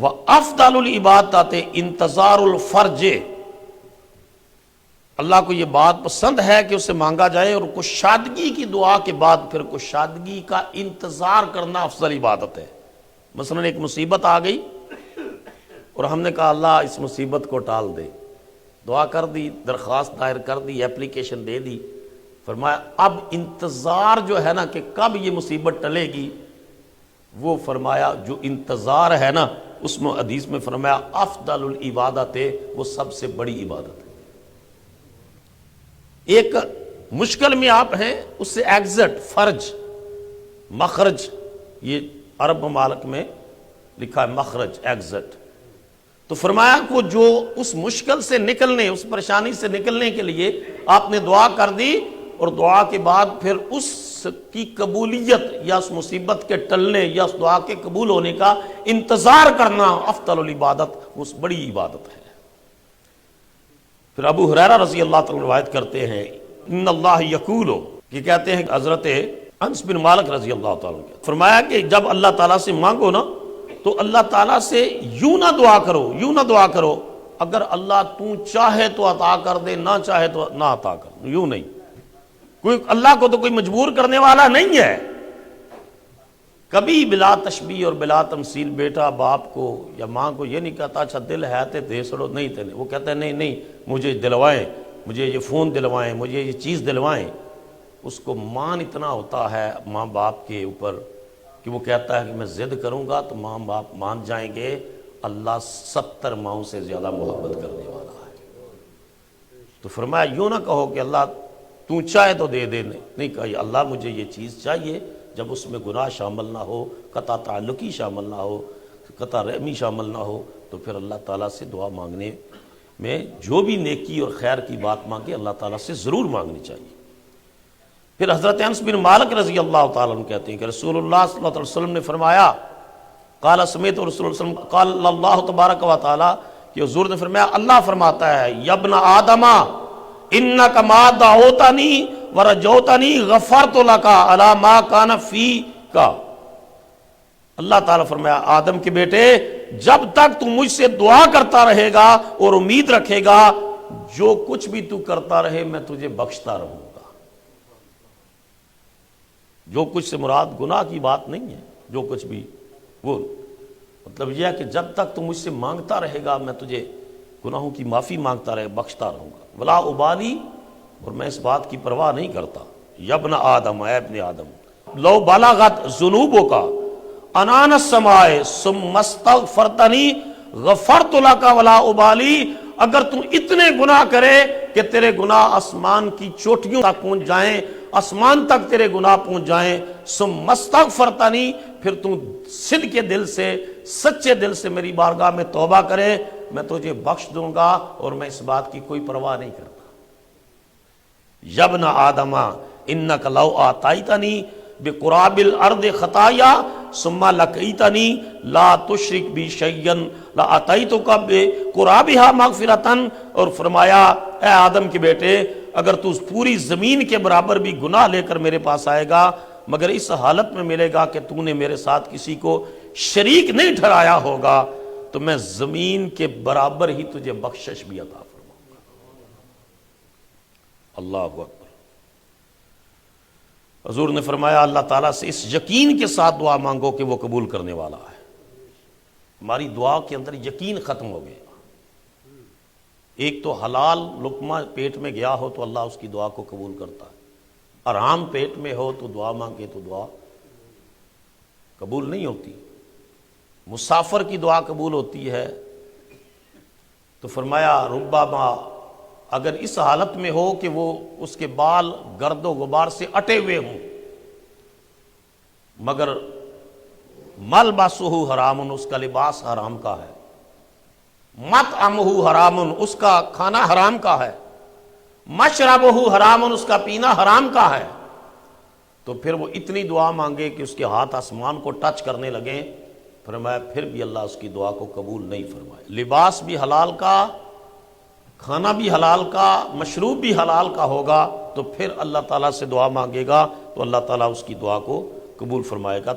وَأَفْضَلُ الْعِبَادَاتِ انتظار الفرج، اللہ کو یہ بات پسند ہے کہ اسے مانگا جائے، اور کشادگی کی دعا کے بعد پھر کشادگی کا انتظار کرنا افضل عبادت ہے۔ مثلا ایک مصیبت آ گئی اور ہم نے کہا اللہ اس مصیبت کو ٹال دے، دعا کر دی، درخواست دائر کر دی، اپلیکیشن دے دی، فرمایا اب انتظار جو ہے نا کہ کب یہ مصیبت ٹلے گی، وہ فرمایا جو انتظار ہے نا اس میں حدیث میں فرمایا افضل العبادت، وہ سب سے بڑی عبادت ہے۔ ایک مشکل میں آپ ہیں، اس سے ایگزٹ فرج مخرج، یہ عرب ممالک میں لکھا ہے مخرج ایگزٹ، تو فرمایا کو جو اس مشکل سے نکلنے، اس پریشانی سے نکلنے کے لیے آپ نے دعا کر دی، اور دعا کے بعد پھر اس کی قبولیت یا اس مصیبت کے ٹلنے یا اس دعا کے قبول ہونے کا انتظار کرنا افضل العبادت، وہ بڑی عبادت ہے۔ پھر ابو ہریرہ رضی اللہ تعالیٰ روایت کرتے ہیں ان اللہ یقول، کہ کہتے ہیں حضرت انس بن مالک رضی اللہ تعالیٰ عنہ، فرمایا کہ جب اللہ تعالیٰ سے مانگو نا تو اللہ تعالیٰ سے یوں نہ دعا کرو، یوں نہ دعا کرو اگر اللہ تو چاہے تو عطا کر دے، نہ چاہے تو نہ عطا کر دے، یوں نہیں۔ کوئی اللہ کو تو کوئی مجبور کرنے والا نہیں ہے۔ کبھی بلا تشبیہ اور بلا تمثیل بیٹا باپ کو یا ماں کو یہ نہیں کہتا اچھا دل ہے تے دے سڑو، نہیں تے نہیں، وہ کہتا ہے نہیں نہیں مجھے دلوائیں، مجھے یہ فون دلوائیں، مجھے یہ چیز دلوائیں۔ اس کو مان اتنا ہوتا ہے ماں باپ کے اوپر کہ وہ کہتا ہے کہ میں ضد کروں گا تو ماں باپ مان جائیں گے۔ اللہ 70 ماؤں سے زیادہ محبت کرنے والا ہے۔ تو فرمایا یوں نہ کہو کہ اللہ تو چاہے تو دے دے، نہیں کہا اللہ مجھے یہ چیز چاہیے، جب اس میں گناہ شامل نہ ہو، قطع تعلقی شامل نہ ہو، قطع رحمی شامل نہ ہو، تو پھر اللہ تعالیٰ سے دعا مانگنے میں جو بھی نیکی اور خیر کی بات مانگے اللہ تعالیٰ سے ضرور مانگنی چاہیے۔ پھر حضرت انس بن مالک رضی اللہ تعالیٰ عنہ کہتے ہیں کہ رسول اللہ صلی اللہ علیہ وسلم نے فرمایا قال سمیعت رسول اللہ صلی اللہ علیہ وسلم قال اللہ تبارک و تعالیٰ، کہ حضور نے فرمایا اللہ فرماتا ہے یا ابن آدم انک ما دعوتنی ورجوتنی غفرت لک علی ما کان فیک، اللہ تعالیٰ فرمایا آدم کے بیٹے جب تک تو مجھ سے دعا کرتا رہے گا اور امید رکھے گا جو کچھ بھی تو کرتا رہے میں تجھے بخشتا رہوں گا۔ جو کچھ سے مراد گناہ کی بات نہیں ہے، جو کچھ بھی، وہ مطلب یہ ہے کہ جب تک تو مجھ سے مانگتا رہے گا میں تجھے گناہوں کی معافی مانگتا رہے بخشتا رہوں گا۔ ولا ابالی، اور میں اس بات کی پرواہ نہیں کرتا، یا ابن آدم، اے ابن آدم، لو بلغت ذنوبک عنان السماء ثم استغفرتنی غفرت لک ولا ابالی، اگر تم اتنے گناہ کرے کہ تیرے گناہ آسمان کی چوٹیوں تک پہنچ جائیں، آسمان تک تیرے گناہ پہنچ جائیں، ثم استغفرتنی، پھر تم صدق کے دل سے، سچے دل سے میری بارگاہ میں توبہ کرے، میں تجھے بخش دوں گا اور میں اس بات کی کوئی پرواہ نہیں کرتا۔ یا ابن آدم انک لو آتیتنی بقراب الارض خطایا ثم لقیتنی لا تشرک بی شیئا لاتیتک بقرابها مغفرۃ، اور فرمایا اے آدم کے بیٹے اگر تو پوری زمین کے برابر بھی گناہ لے کر میرے پاس آئے گا مگر اس حالت میں ملے گا کہ تو نے میرے ساتھ کسی کو شریک نہیں ٹھہرایا ہوگا تو میں زمین کے برابر ہی تجھے بخشش بھی عطا فرماؤں گا۔ اللہ اکبر۔ حضور نے فرمایا اللہ تعالیٰ سے اس یقین کے ساتھ دعا مانگو کہ وہ قبول کرنے والا ہے۔ ہماری دعا کے اندر یقین ختم ہو گیا۔ ایک تو حلال لقمہ پیٹ میں گیا ہو تو اللہ اس کی دعا کو قبول کرتا ہے، حرام پیٹ میں ہو تو دعا مانگے تو دعا قبول نہیں ہوتی۔ مسافر کی دعا قبول ہوتی ہے تو فرمایا ربما، اگر اس حالت میں ہو کہ وہ اس کے بال گرد و غبار سے اٹے ہوئے ہوں مگر ملبسہ حرام، اس کا لباس حرام کا ہے، مطعمہ حرام، اس کا کھانا حرام کا ہے، مشربہ حرام، اس کا پینا حرام کا ہے، تو پھر وہ اتنی دعا مانگے کہ اس کے ہاتھ آسمان کو ٹچ کرنے لگیں، فرمایا پھر بھی اللہ اس کی دعا کو قبول نہیں فرمائے۔ لباس بھی حلال کا، کھانا بھی حلال کا، مشروب بھی حلال کا ہوگا تو پھر اللہ تعالیٰ سے دعا مانگے گا تو اللہ تعالیٰ اس کی دعا کو قبول فرمائے گا۔